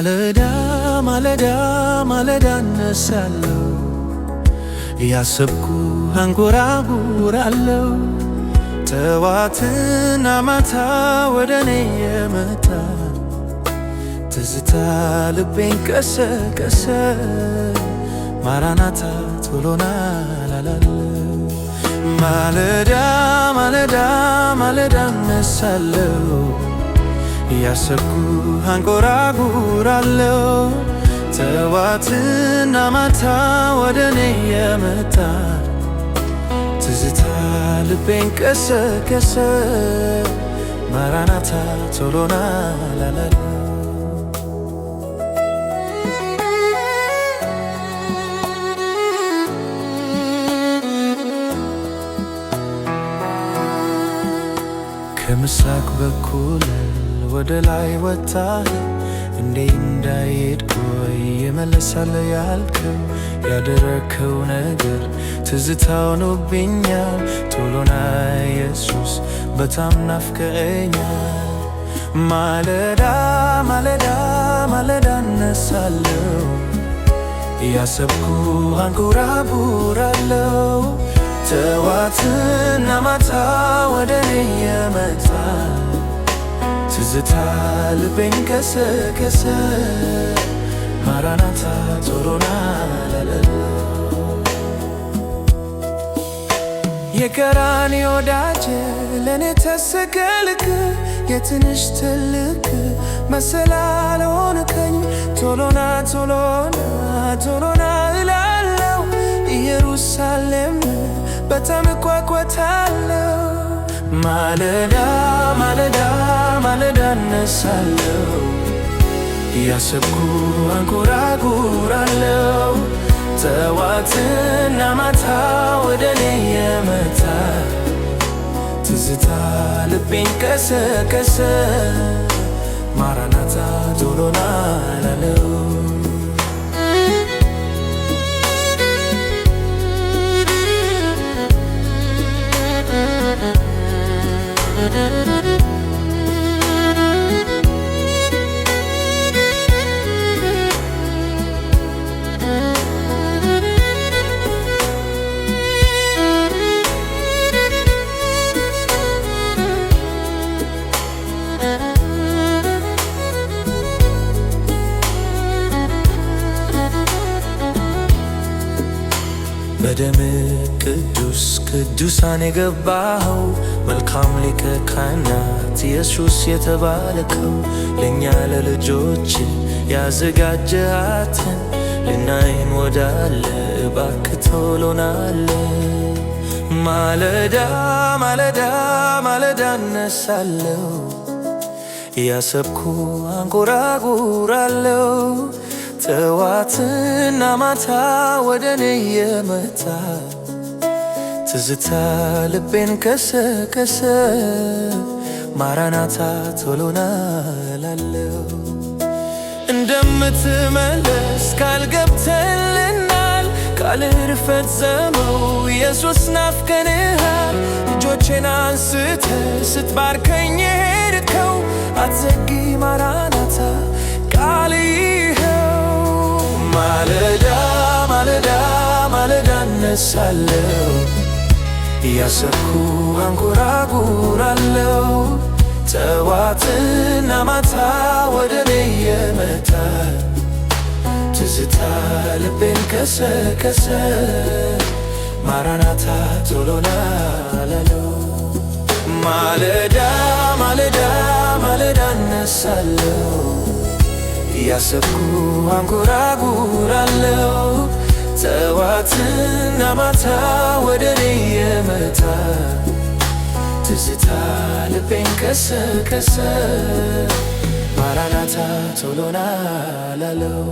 ማለዳ ማለዳ ማለዳ እነሳለሁ ያሰብኩ አንጎራጉራለሁ ጠዋትና ማታ ወደኔ የመጣ ትዝታ ልቤን ቀሰቀሰ ማራናታ ቶሎና ላላለው ማለዳ ማለዳ ማለዳ እነሳለሁ ያሰብኩ አንጎራጉራለሁ ጠዋትና ማታ ወደኔ የመጣ ትዝታ ልቤን ቀሰቀሰ ማራናታ ቶሎና ላላለው ከምስራቅ በኩል ወደ ላይ ወጣህ እንዴ እንዳይሄድ ቆይ ይመለሳል ያልከው ያደረከው ነገር ትዝታው ሆኖብኛል ቶሎና ኢየሱስ በጣም ናፍቀኸኛል ማለዳ ማለዳ ማለዳ እነሳለሁ ያሰብኩ አንጎራጉራለሁ ጠዋትና ማታ ወደኔ የመጣ ትዝታ ልቤን ቀሰቀሰ ማራናታ ቶሎና ላላለው የቀራንዮ ወዳጅ ለኔ ተሰቀልክ የትንሽ ትልቅ መሰላል ሆንከኝ ቶሎና ቶሎና ቶሎና እላለሁ ኢየሩሳሌም በጣም እጓጓታለሁ ማለዳ ማለዳ ማለዳ እነሳለሁ ያሰብኩ አንጎራጉራለሁ ጠዋትና ማታ ወደኔ የመጣ ትዝታ ልቤን ቀሰቀሰ ማራናታ ቶሎና ላላለው በደም ቅዱስ ቅዱሳን የገባኸው መልካም ሊቀ ካህናት ኢየሱስ የተባለከው ለእኛ ለልጆች ያዘጋጀሃትን ልናይን ወዳለ እባክህ ቶሎናለ ማለዳ ማለዳ ማለዳ እነሳለሁ ያሰብኩ አንጎራጉራለሁ ጠዋትና ማታ ወደኔ የመጣ ትዝታ ልቤን ቀሰቀሰ ማራናታ ቶሎና ላለው እንደምትመለስ ቃል ገብተህልናል ቃልህ ፈጸመው ኢየሱስ ናፍቀንሃል እጆቼን አንስተህ ስትባርከኝ የሄድከው አትዘጊ ማራናታ ቃልህ ማለዳ ማለዳ ማለዳ እነሳለሁ ያሰብኩ አንጎራጉራለሁ ጠዋትና ማታ ወደኔ የመጣ ትዝታ ልቤን ቀሰቀሰ ማራናታ ቶሎና ላላለው ማለዳ ማለዳ ማለዳ እነሳለሁ ያሰብኩ አንጎራጉራለሁ ጠዋትና ማታ ወደኔ የመጣ ትዝታ ልቤን ቀሰቀሰ ማራናታ ቶሎና ላላለው